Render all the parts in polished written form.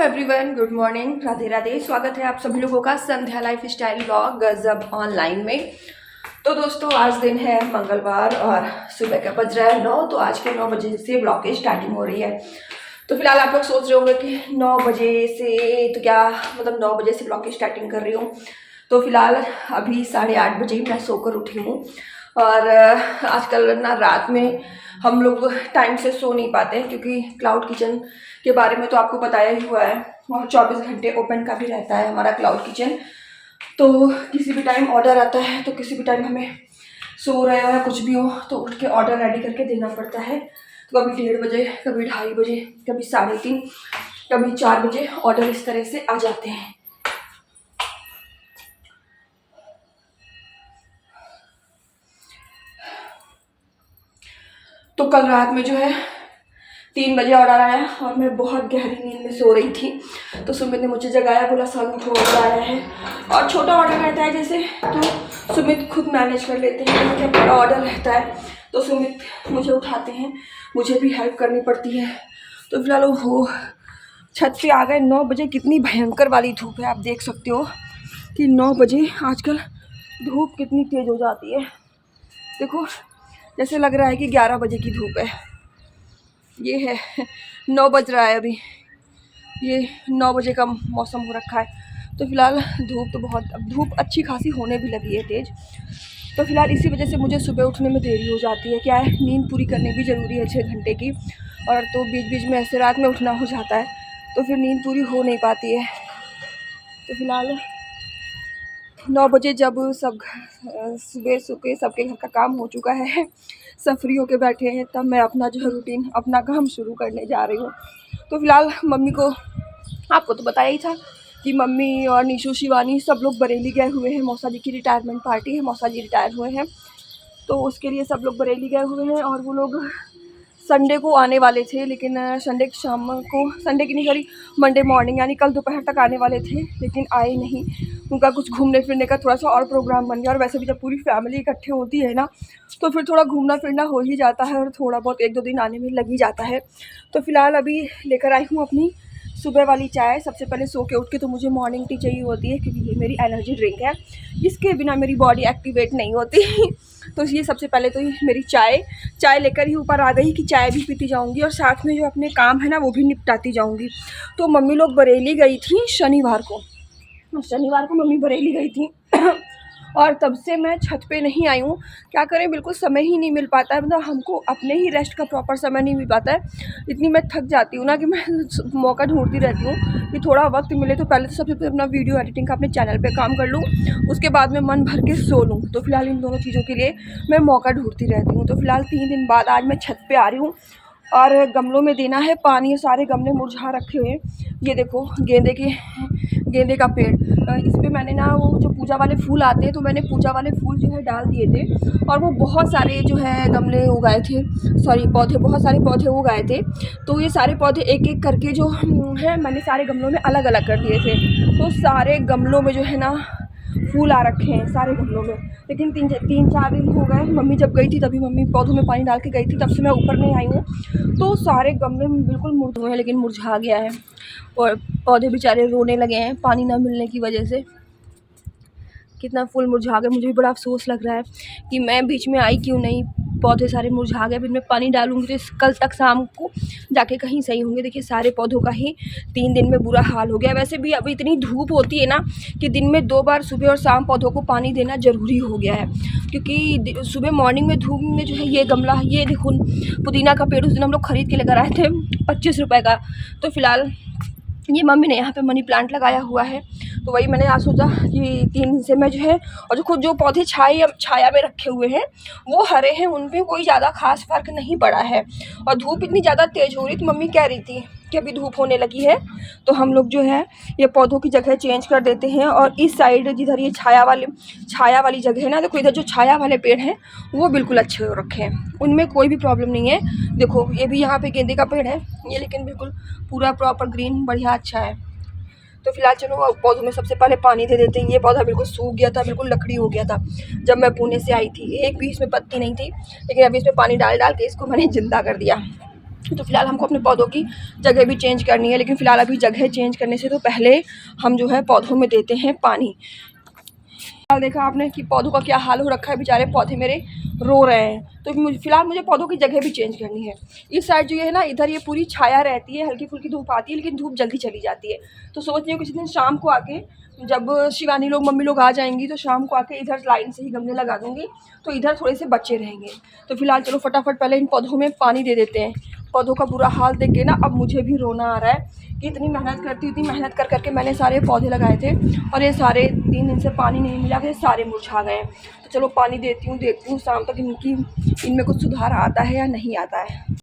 Everyone, good morning, Radhe Radhe. स्वागत है आप सभी लोगों का संध्या लाइफ स्टाइल ब्लॉग गजब ऑनलाइन में। तो दोस्तों, आज दिन है मंगलवार और सुबह का बज रहा है 9। तो आज के 9 बजे से ब्लॉग की स्टार्टिंग हो रही है। तो फिलहाल आप लोग सोच रहे होंगे कि 9 बजे से तो क्या मतलब 9 बजे से ब्लॉग की स्टार्टिंग कर रही हूँ। तो फिलहाल अभी 8:30 बजे मैं सोकर उठी हूँ। और आजकल ना रात में हम लोग टाइम से सो नहीं पाते हैं, क्योंकि क्लाउड किचन के बारे में तो आपको बताया ही हुआ है। और 24 घंटे ओपन का भी रहता है हमारा क्लाउड किचन। तो किसी भी टाइम ऑर्डर आता है, तो किसी भी टाइम हमें सो रहे हो या कुछ भी हो तो उठ के ऑर्डर रेडी करके देना पड़ता है। तो कभी 1:30 बजे, कभी 2:30 बजे, कभी 3:30, कभी 4 बजे ऑर्डर इस तरह से आ जाते हैं। तो कल रात में जो है 3 बजे ऑर्डर आया और मैं बहुत गहरी नींद में सो रही थी। तो सुमित ने मुझे जगाया, बोला सन उठो, ऑर्डर आया है। और छोटा ऑर्डर रहता है जैसे, तो सुमित खुद मैनेज कर लेते हैं। जब बड़ा ऑर्डर रहता है तो सुमित मुझे उठाते हैं, मुझे भी हेल्प करनी पड़ती है। तो फिलहाल वो छत पे आ गए 9 बजे। कितनी भयंकर वाली धूप है, आप देख सकते हो कि 9 बजे आजकल धूप कितनी तेज़ हो जाती है। देखो, जैसे लग रहा है कि 11 बजे की धूप है। ये है 9 बज रहा है अभी, ये 9 बजे का मौसम हो रखा है। तो फिलहाल धूप अच्छी खासी होने भी लगी है तेज़। तो फिलहाल इसी वजह से मुझे सुबह उठने में देरी हो जाती है। क्या है, नींद पूरी करनी भी ज़रूरी है 6 घंटे की। और तो बीच बीच में ऐसे रात में उठना हो जाता है, तो फिर नींद पूरी हो नहीं पाती है। तो फिलहाल 9 बजे जब सब सुबह सुबह सबके घर का काम हो चुका है, सब फ्री होके बैठे हैं, तब मैं अपना जो है रूटीन, अपना काम शुरू करने जा रही हूँ। तो फिलहाल मम्मी को, आपको तो बताया ही था कि मम्मी और निशु, शिवानी सब लोग बरेली गए हुए हैं। मौसा जी की रिटायरमेंट पार्टी है, मौसा जी रिटायर हुए हैं, तो उसके लिए सब लोग बरेली गए हुए हैं। और वो लोग संडे को आने वाले थे, लेकिन संडे की शाम को, संडे की नहीं सॉरी मंडे मॉर्निंग यानी कल दोपहर तक आने वाले थे, लेकिन आए नहीं। उनका कुछ घूमने फिरने का थोड़ा सा और प्रोग्राम बन गया। और वैसे भी जब पूरी फैमिली इकट्ठे होती है ना, तो फिर थोड़ा घूमना फिरना हो ही जाता है और थोड़ा बहुत 1-2 दिन आने में लग ही जाता है। तो फिलहाल अभी लेकर आई हूँ अपनी सुबह वाली चाय। सबसे पहले सो के उठ के तो मुझे मॉर्निंग टी चाहिए होती है, क्योंकि ये मेरी एनर्जी ड्रिंक है, इसके बिना मेरी बॉडी एक्टिवेट नहीं होती। तो ये सबसे पहले तो मेरी चाय लेकर ही ऊपर आ गई कि चाय भी पीती जाऊंगी और साथ में जो अपने काम है ना वो भी निपटाती जाऊंगी। तो मम्मी लोग बरेली गई थी शनिवार को मम्मी बरेली गई थी। और तब से मैं छत पे नहीं आई हूँ। क्या करें, बिल्कुल समय ही नहीं मिल पाता है, मतलब हमको अपने ही रेस्ट का प्रॉपर समय नहीं मिल पाता है। इतनी मैं थक जाती हूँ ना कि मैं मौका ढूंढती रहती हूँ कि थोड़ा वक्त मिले तो पहले तो सबसे पहले अपना वीडियो एडिटिंग का अपने चैनल पे काम कर लूँ, उसके बाद में मन भर के सो लूँ। तो फिलहाल इन दोनों चीज़ों के लिए मैं मौका ढूंढती रहती हूँ। तो फिलहाल 3 दिन बाद आज मैं छत पर आ रही हूँ और गमलों में देना है पानी। सारे गमले मुरझा रखे हुए हैं। ये देखो गेंदे का पेड़, इस पर मैंने ना वो जो पूजा वाले फूल आते हैं, तो मैंने पूजा वाले फूल जो है डाल दिए थे। और वो बहुत सारे जो है गमले उगाए थे, बहुत सारे पौधे उगाए थे। तो ये सारे पौधे एक एक करके जो है मैंने सारे गमलों में अलग अलग कर दिए थे। तो सारे गमलों में जो है ना फूल आ रखे हैं सारे गमलों में। लेकिन 3-4 दिन हो गए, मम्मी जब गई थी तभी मम्मी पौधों में पानी डाल के गई थी, तब से मैं ऊपर नहीं आई हूँ। तो सारे गमले में बिल्कुल मुरझे हैं, लेकिन मुरझा गया है और पौधे बेचारे रोने लगे हैं पानी ना मिलने की वजह से। कितना फूल मुरझा गए, मुझे भी बड़ा अफसोस लग रहा है कि मैं बीच में आई क्यों नहीं। पौधे सारे मुरझा गए। फिर मैं पानी डालूंगी तो कल तक शाम को जाके कहीं सही होंगे। देखिए सारे पौधों का ही 3 दिन में बुरा हाल हो गया। वैसे भी अब इतनी धूप होती है ना कि दिन में 2 बार सुबह और शाम पौधों को पानी देना ज़रूरी हो गया है, क्योंकि सुबह मॉर्निंग में धूप में जो है ये गमला, ये देखो पुदीना का पेड़ उस दिन हम लोग ख़रीद के लेकर आए थे 25 रुपये का। तो फिलहाल ये मम्मी ने यहाँ पे मनी प्लांट लगाया हुआ है, तो वही मैंने आज सोचा कि 3 दिन से मैं जो है, और जो खुद जो पौधे छाया में रखे हुए हैं वो हरे हैं, उन पे कोई ज़्यादा खास फर्क नहीं पड़ा है। और धूप इतनी ज़्यादा तेज़ हो रही, तो मम्मी कह रही थी कि अभी धूप होने लगी है तो हम लोग जो है ये पौधों की जगह चेंज कर देते हैं। और इस साइड जिधर ये छाया वाली जगह है ना, देखो इधर जो छाया वाले पेड़ हैं वो बिल्कुल अच्छे हो रखे हैं, उनमें कोई भी प्रॉब्लम नहीं है। देखो ये भी यहाँ पे गेंदे का पेड़ है, ये लेकिन बिल्कुल पूरा प्रॉपर ग्रीन बढ़िया अच्छा है। तो फिलहाल चलो पौधों में सबसे पहले पानी दे देते हैं। ये पौधा बिल्कुल सूख गया था, बिल्कुल लकड़ी हो गया था जब मैं पुणे से आई थी। एक भी इसमें पत्ती नहीं थी, लेकिन अभी इसमें पानी डाल के इसको मैंने जिंदा कर दिया। तो फिलहाल हमको अपने पौधों की जगह भी चेंज करनी है, लेकिन फ़िलहाल अभी जगह चेंज करने से तो पहले हम जो है पौधों में देते हैं पानी। देखा आपने कि पौधों का क्या हाल हो रखा है, बेचारे पौधे मेरे रो रहे हैं। तो फिलहाल मुझे पौधों की जगह भी चेंज करनी है। इस साइड जो है ना, इधर ये पूरी छाया रहती है, हल्की फुल्की धूप आती है, लेकिन धूप जल्दी चली जाती है। तो सोच रही हूँ किसी दिन शाम को आके, जब शिवानी लोग मम्मी लोग आ जाएंगी, तो शाम को आके इधर लाइन से ही गमले लगा दूँगी, तो इधर थोड़े से बच्चे रहेंगे। तो फिलहाल चलो फटाफट पहले इन पौधों में पानी दे देते हैं। पौधों का बुरा हाल देख के ना अब मुझे भी रोना आ रहा है कि इतनी मेहनत करती, इतनी मेहनत कर करके मैंने सारे पौधे लगाए थे, और ये सारे 3 दिन से पानी नहीं मिला, ये सारे मुरझा गए। तो चलो पानी देती हूँ, देखती हूँ शाम तक इनमें कुछ सुधार आता है या नहीं आता है।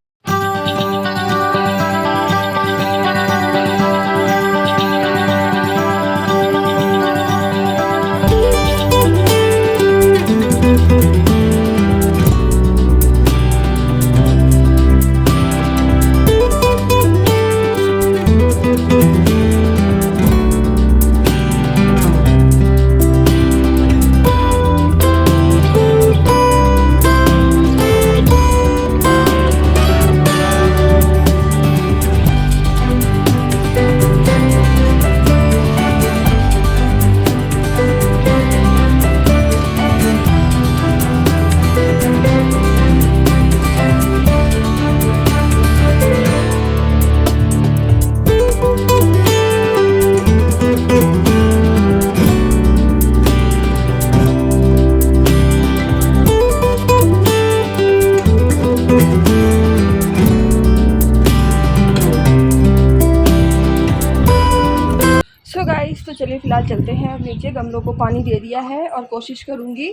तो चलिए फ़िलहाल चलते हैं अब नीचे। गमलों को पानी दे दिया है, और कोशिश करूँगी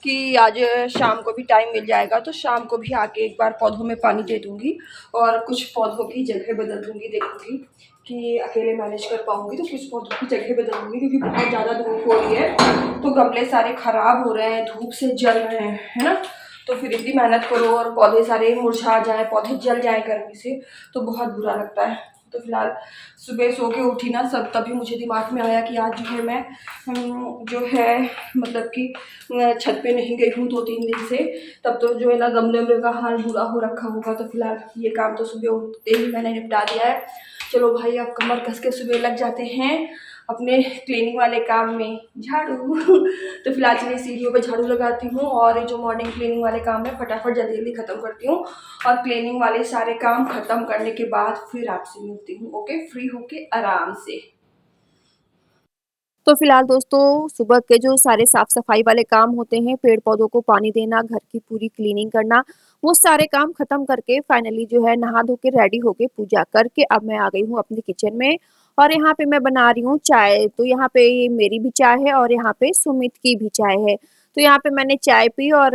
कि आज शाम को भी टाइम मिल जाएगा तो शाम को भी आके एक बार पौधों में पानी दे दूँगी, और कुछ पौधों की जगह बदल दूँगी। देखूँगी कि अकेले मैनेज कर पाऊँगी तो कुछ पौधों की जगह बदल दूँगी, क्योंकि बहुत ज़्यादा धूप हो रही है तो गमले सारे ख़राब हो रहे हैं, धूप से जल रहे हैं, है ना। तो फिर इतनी मेहनत करो और पौधे सारे मुरझा जाए, पौधे जल जाए गर्मी से, तो बहुत बुरा लगता है। तो फिलहाल सुबह सो के उठी ना सब, तभी मुझे दिमाग में आया कि आज जो है मैं जो है मतलब कि छत पे नहीं गई हूँ 2-3 दिन से, तब तो जो है ना गमले में का हाल बुरा हो रखा होगा। तो फिलहाल ये काम तो सुबह उठते ही मैंने निपटा दिया है। चलो भाई अब कमर कस के सुबह लग जाते हैं अपने क्लीनिंग वाले काम में, झाड़ू। तो फिलहाल चलिए सीढ़ियों पे झाड़ू लगाती हूँ, और ये जो मॉर्निंग क्लीनिंग वाले काम है फटाफट जल्दी जल्दी ख़त्म करती हूँ, और क्लीनिंग वाले सारे काम ख़त्म करने के बाद फिर आपसे मिलती हूँ। ओके, फ्री होके आराम से। तो फिलहाल दोस्तों सुबह के जो सारे साफ सफाई वाले काम होते हैं, पेड़ पौधों को पानी देना, घर की पूरी क्लीनिंग करना, वो सारे काम खत्म करके फाइनली जो है नहा धो के रेडी होके पूजा करके अब मैं आ गई हूँ अपने किचन में, और यहाँ पे मैं बना रही हूँ चाय। तो यहाँ पे मेरी भी चाय है और यहाँ पे सुमित की भी चाय है। तो यहाँ पे मैंने चाय पी, और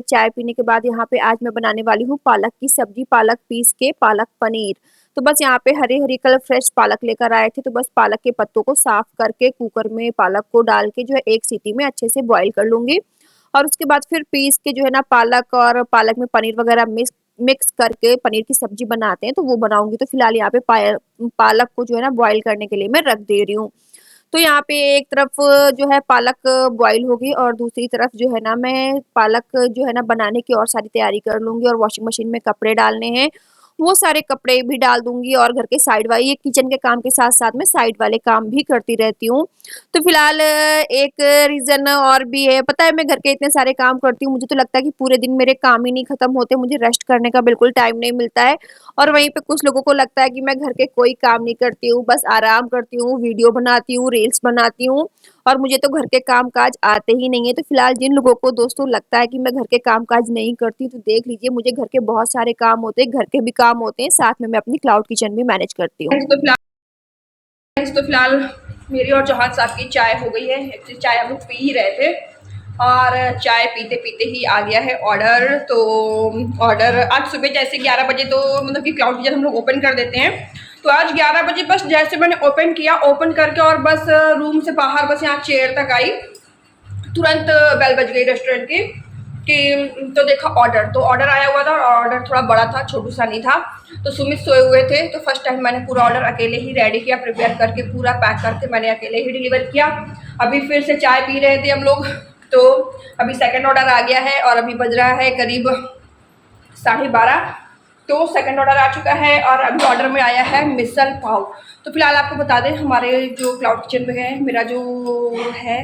चाय पीने के बाद यहाँ पे आज मैं बनाने वाली हूँ पालक की सब्जी, पालक पीस के पालक पनीर। तो बस यहाँ पे हरी हरी कल फ्रेश पालक लेकर आए थे, तो बस पालक के पत्तों को साफ करके कुकर में पालक को डाल के जो है 1 सीटी में अच्छे से बॉईल कर लूँगी, और उसके बाद फिर पीस के जो है ना पालक और पालक में पनीर वगैरह मिक्स करके पनीर की सब्जी बनाते हैं, तो वो बनाऊँगी। तो फिलहाल यहाँ पे पालक को जो है ना बॉईल करने के लिए मैं रख दे रही हूँ। तो यहाँ पे एक तरफ जो है पालक बॉईल होगी, और दूसरी तरफ जो है ना मैं पालक जो है ना बनाने की और सारी तैयारी कर लूँगी, और वॉशिंग मशीन में कपड़े डालने हैं, वो सारे कपड़े भी डाल दूँगी, और घर के साइड वाले ये किचन के काम के साथ-साथ मैं साइड वाले काम भी करती रहती हूँ। तो फिलहाल एक रीज़न और भी है, पता है मैं घर के इतने सारे काम करती हूँ, मुझे तो लगता है कि पूरे दिन मेरे काम ही नहीं खत्म होते, मुझे रेस्ट करने का बिल्कुल टाइम नहीं मिलता है। और वहीं पे कुछ लोगों को लगता है कि मैं घर के कोई काम नहीं करती हूँ, बस आराम करती हूँ, वीडियो बनाती हूँ, रील्स बनाती हूँ, और मुझे तो घर के काम-काज आते ही नहीं है। तो फिलहाल जिन लोगों को दोस्तों लगता है कि मैं घर के काम-काज नहीं करती, तो देख लीजिए मुझे घर के बहुत सारे काम होते हैं, घर के भी काम होते हैं, साथ में मैं अपनी क्लाउड किचन भी मैनेज करती हूँ। तो फिलहाल मेरी और जहाज साहब की चाय हो गई है। एक्चुअली चाय हम लोग पी ही रहे थे, और चाय पीते पीते ही आ गया है ऑर्डर। तो ऑर्डर आज सुबह जैसे 11 बजे तो मतलब कि क्लाउड किचन हम लोग ओपन कर देते हैं, तो आज 11 बजे बस जैसे मैंने ओपन किया, ओपन करके और बस रूम से बाहर बस यहाँ चेयर तक आई, तुरंत बेल बज गई रेस्टोरेंट की कि तो देखा ऑर्डर, तो ऑर्डर आया हुआ था, और ऑर्डर थोड़ा बड़ा था, छोटू सा नहीं था। तो सुमित सोए हुए थे, तो फर्स्ट टाइम मैंने पूरा ऑर्डर अकेले ही रेडी किया, प्रिपेयर करके पूरा पैक करके मैंने अकेले ही डिलीवर किया। अभी फिर से चाय पी रहे थे हम लोग, तो अभी सेकंड ऑर्डर आ गया है, और अभी बज रहा है करीब 12:30। तो सेकंड ऑर्डर आ चुका है और अभी ऑर्डर में आया है मिसल पाव। तो फिलहाल आपको बता दें हमारे जो क्लाउड किचन में है मेरा जो है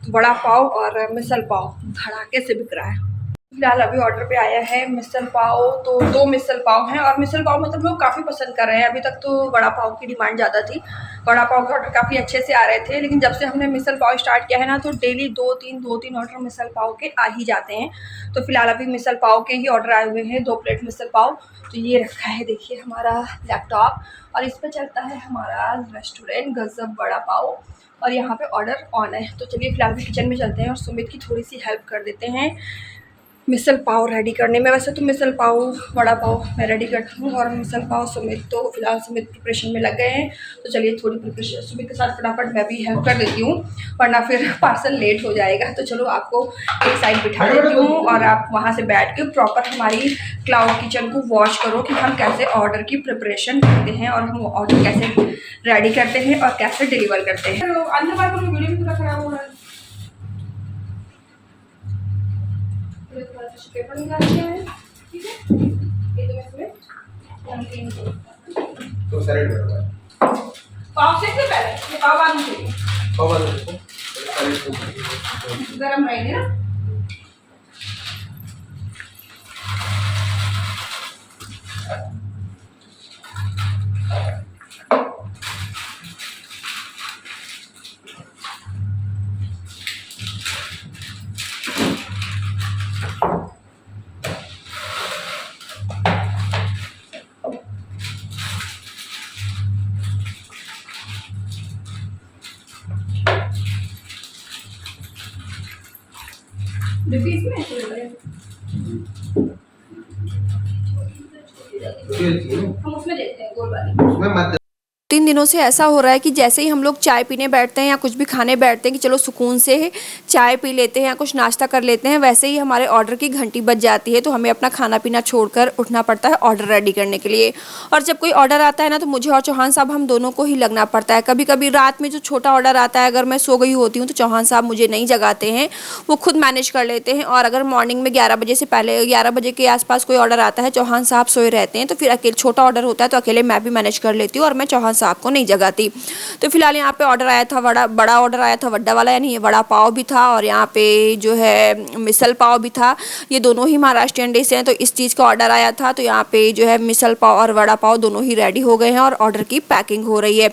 बड़ा पाव और मिसल पाव धड़ाके से बिक रहा है। फिलहाल अभी ऑर्डर पे आया है मिसल पाव, तो 2 मिसल पाव हैं और मिसल पाव मतलब लोग काफ़ी पसंद कर रहे हैं। अभी तक तो बड़ा पाव की डिमांड ज़्यादा थी, बड़ा पाव के ऑर्डर काफ़ी अच्छे से आ रहे थे, लेकिन जब से हमने मिसल पाव स्टार्ट किया है ना तो डेली 2-3 ऑर्डर मिसल पाव के आ ही जाते हैं। तो फिलहाल अभी मिसल पाव के ही ऑर्डर आए हुए हैं, 2 प्लेट मिसल पाव। तो ये रखा है देखिए हमारा लैपटॉप और इस पर चलता है हमारा रेस्टोरेंट गजब बड़ा पाव और यहाँ पे ऑर्डर ऑन है। तो चलिए फिलहाल भी किचन में चलते हैं और सुमित की थोड़ी सी हेल्प कर देते हैं मिसल पाव रेडी करने में। वैसे तो मिसल पाव बड़ा पाव मैं रेडी करती हूँ और मिसल पाव सुमित, तो फिलहाल सुमित प्रिपरेशन में लग गए हैं। तो चलिए थोड़ी प्रिपरेशन सुमित के साथ फटाफट मैं भी हेल्प कर देती हूँ वरना फिर पार्सल लेट हो जाएगा। तो चलो आपको एक साइड बिठा देती हूँ और आप वहाँ से बैठ के प्रॉपर हमारी क्लाउड किचन को वॉच करो कि हम कैसे ऑर्डर की प्रिपरेशन करते हैं और हम ऑर्डर कैसे रेडी करते हैं और कैसे डिलीवर करते हैं। अंदर बार वीडियो भी पूरा खराब हो रहा है। पेपर निकाल दिया है, ठीक है। ये तो इसमें नमकीन तो सैलेड बना पाव से पहले ये पाव बाद में चाहिए, पाव वाला देखो गरम रहेंगे ना। डिब्बी इसमें ऐसे लग रहे हैं, हम उसमें देते हैं गोल वाली उसमें मत 3 दिनों से ऐसा हो रहा है कि जैसे ही हम लोग चाय पीने बैठते हैं या कुछ भी खाने बैठते हैं कि चलो सुकून से चाय पी लेते हैं या कुछ नाश्ता कर लेते हैं, वैसे ही हमारे ऑर्डर की घंटी बज जाती है। तो हमें अपना खाना पीना छोड़कर उठना पड़ता है ऑर्डर रेडी करने के लिए। और जब कोई ऑर्डर आता है ना तो मुझे और चौहान साहब हम दोनों को ही लगना पड़ता है। कभी कभी रात में जो छोटा ऑर्डर आता है अगर मैं सो गई होती हूँ तो चौहान साहब मुझे नहीं जगाते हैं, वो खुद मैनेज कर लेते हैं। और अगर मॉर्निंग में 11 बजे से पहले 11 बजे के आसपास कोई ऑर्डर आता है चौहान साहब सोए रहते हैं, तो फिर अकेले छोटा ऑर्डर होता है तो अकेले मैं भी मैनेज कर लेती हूँ और मैं चौहान साहब को नहीं जगाती। तो फिलहाल यहाँ पे ऑर्डर आया था बड़ा ऑर्डर आया था, वड्डा वाला, यानी ये वड़ा पाव भी था और यहाँ पे जो है मिसल पाव भी था। ये दोनों ही महाराष्ट्रियन डिश हैं, तो इस चीज़ का ऑर्डर आया था। तो यहाँ पे जो है मिसल पाव और वड़ा पाव दोनों ही रेडी हो गए हैं और ऑर्डर की पैकिंग हो रही है।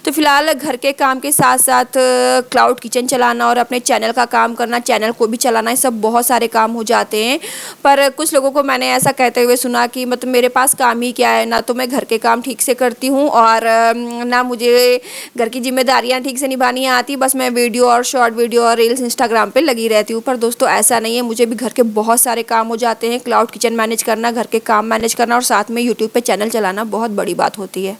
तो फिलहाल घर के काम के साथ साथ क्लाउड किचन चलाना और अपने चैनल का काम करना, चैनल को भी चलाना, ये सब बहुत सारे काम हो जाते हैं। पर कुछ लोगों को मैंने ऐसा कहते हुए सुना कि मतलब मेरे पास काम ही क्या है, ना तो मैं घर के काम ठीक से करती हूँ और ना मुझे घर की जिम्मेदारियां ठीक से निभानी आती, बस मैं वीडियो और शॉर्ट वीडियो और रील्स इंस्टाग्राम पे लगी रहती हूँ। पर दोस्तों ऐसा नहीं है, मुझे भी घर के बहुत सारे काम हो जाते हैं। क्लाउड किचन मैनेज करना, घर के काम मैनेज करना और साथ में यूट्यूब पे चैनल चलाना बहुत बड़ी बात होती है।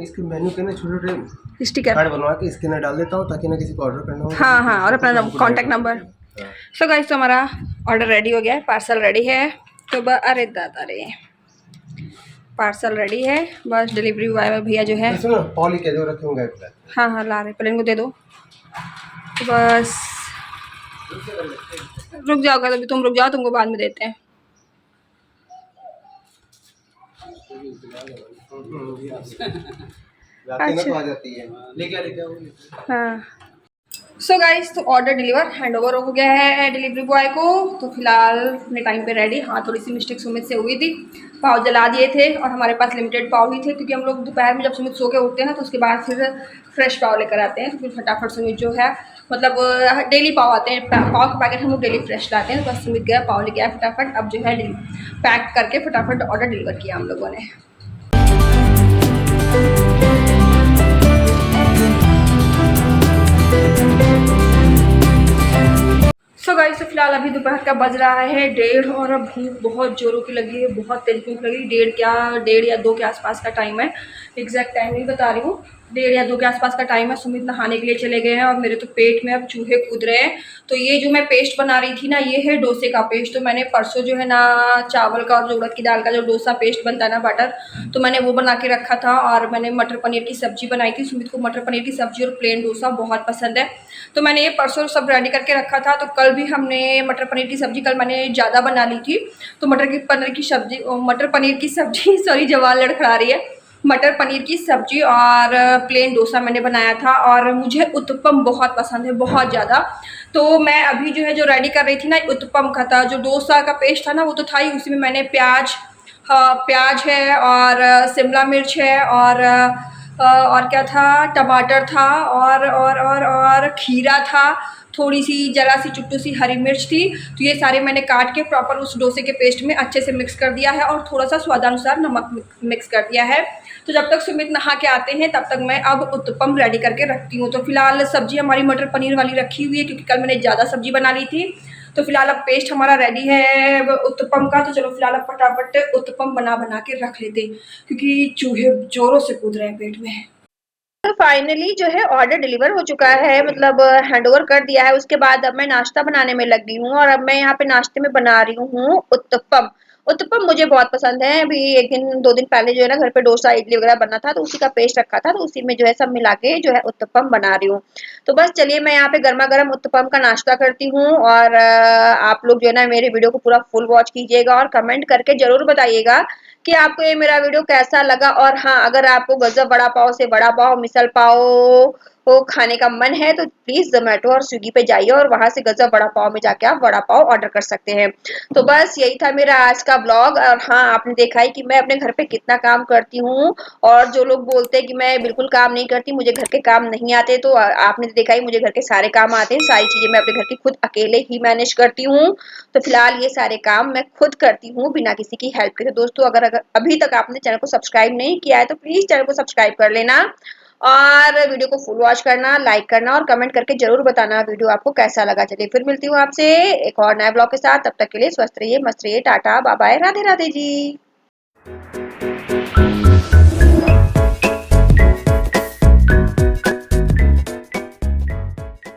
इसके मेन्यू के ना छोटे-छोटे स्टिकर कार्ड बनवा के स्कैनर डाल देता हूँ ताकि ना किसी को ऑर्डर करना हो। हाँ हाँ, और अपना कॉन्टैक्ट नंबर। सो गाइस तो हमारा ऑर्डर रेडी हो गया है, पार्सल रेडी है। तो अरे दादा रे, पार्सल रेडी है, बस डिलीवरी बॉय भैया जो है सुनो पॉली के दो रखे होंगे। हाँ हाँ ला रहे, प्लेन को दे दो। तो बस रुक जाओगा, तो तुम रुक जाओ, तुमको बाद में देते हैं। अच्छा, आ जाती है लेके हाँ। सो गाइस तो ऑर्डर डिलीवर हैंड ओवर हो गया है डिलीवरी बॉय को। तो फिलहाल अपने टाइम पे रेडी। हाँ थोड़ी सी मिस्टेक सुमित से हुई थी, पाव जला दिए थे और हमारे पास लिमिटेड पाव ही थे, क्योंकि हम लोग दोपहर में जब सुमित सो के उठते हैं ना तो उसके बाद फिर फ्रेश पाव लेकर आते हैं। तो फिर फटाफट सुमित जो है मतलब डेली पाव आते हैं, पाव के पैकेट हम लोग डेली फ्रेश लाते हैं। तो बस सुमित गया, पाव लेके आया फटाफट। अब जो है पैक करके फटाफट ऑर्डर डिलीवर किया हम लोगों ने। सो गाइस तो फिलहाल अभी दोपहर का बज रहा है 1:30 और अब भूख बहुत जोरों की लगी है, बहुत तेज भूख लगी। 1:30 या 2 के आसपास का टाइम है, एग्जैक्ट टाइम नहीं बता रही हूँ। 1:30 या 2 के आसपास का टाइम है। सुमित नहाने के लिए चले गए हैं और मेरे तो पेट में अब चूहे कूद रहे हैं। तो ये जो मैं पेस्ट बना रही थी ना, ये है डोसे का पेस्ट। तो मैंने परसों जो है ना चावल का और उड़द की दाल का जो डोसा पेस्ट बनता है ना बटर, तो मैंने वो बना के रखा था। और मैंने मटर पनीर की सब्जी बनाई थी। सुमित को मटर पनीर की सब्जी और प्लेन डोसा बहुत पसंद है, तो मैंने ये परसों सब रेडी करके रखा था। तो कल भी हमने मटर पनीर की सब्जी कल मैंने ज़्यादा बना ली थी। तो मटर पनीर की सब्जी सॉरी जवान लड़खड़ा रही है। मटर पनीर की सब्जी और प्लेन डोसा मैंने बनाया था। और मुझे उत्तपम बहुत पसंद है, बहुत ज़्यादा। तो मैं अभी जो है जो रेडी कर रही थी ना, उत्तपम का था। जो डोसा का पेस्ट था ना वो तो था ही, उसी में मैंने प्याज है और शिमला मिर्च है और क्या था, टमाटर था और खीरा था, थोड़ी सी जरा सी चुट्टू सी हरी मिर्च थी। तो ये सारे मैंने काट के प्रॉपर उस डोसे के पेस्ट में अच्छे से मिक्स कर दिया है और थोड़ा सा स्वादानुसार नमक मिक्स कर दिया है। तो जब तक सुमित नहा के आते हैं तब तक मैं अब उत्तपम रेडी करके रखती हूँ। तो फिलहाल सब्जी हमारी मटर पनीर वाली रखी हुई है, क्योंकि कल मैंने ज़्यादा सब्जी बना ली थी। तो फिलहाल अब पेस्ट हमारा रेडी है उत्तपम का। तो चलो फिलहाल अब फटाफट उत्तपम बना के रख लेते हैं, क्योंकि चूहे जोरों से कूद रहे हैं पेट में। तो फाइनली जो है ऑर्डर डिलीवर हो चुका है, मतलब हैंड ओवर कर दिया है। उसके बाद अब मैं नाश्ता बनाने में लग गई हूँ और अब मैं यहाँ पे नाश्ते में बना रही हूँ उत्तपम। उत्तपम मुझे बहुत पसंद है। अभी 1-2 दिन पहले जो है ना घर पे डोसा इडली वगैरह बना था, तो उसी का पेस्ट रखा था, तो उसी में जो है सब मिला के जो है उत्तपम बना रही हूँ। तो बस चलिए मैं यहाँ पे गर्मा गर्म उत्तपम का नाश्ता करती हूँ। और आप लोग जो है ना मेरे वीडियो को पूरा फुल वॉच कीजिएगा और कमेंट करके जरूर बताइएगा कि आपको ये मेरा वीडियो कैसा लगा। और हाँ, अगर आपको गजब वड़ा पाव से वड़ा पाव मिसल पाव को खाने का मन है तो प्लीज जोमेटो और स्विगी पे जाइए और वहां से गजब वड़ा पाव में जाके आप वड़ा पाव ऑर्डर कर सकते हैं। तो बस यही था मेरा आज का ब्लॉग। और हाँ, आपने देखा है कि मैं अपने घर पे कितना काम करती हूँ। और जो लोग बोलते हैं कि मैं बिल्कुल काम नहीं करती, मुझे घर के काम नहीं आते, तो आपने देखा ही मुझे घर के सारे काम आते हैं। सारी चीजें मैं अपने घर की खुद अकेले ही मैनेज करती हूँ। तो फिलहाल ये सारे काम मैं खुद करती हूँ बिना किसी की हेल्प के। तो दोस्तों, अगर अभी तक आपने चैनल को सब्सक्राइब नहीं किया है तो प्लीज चैनल को सब्सक्राइब कर लेना और वीडियो को फुल वॉच करना, लाइक करना और कमेंट करके जरूर बताना वीडियो आपको कैसा लगा। चलिए फिर मिलती हूँ आपसे एक और नए ब्लॉग के साथ। तब तक के लिए स्वस्थ रहिए, मस्त रहिए, tata bye bye, Radhe Radhe जी।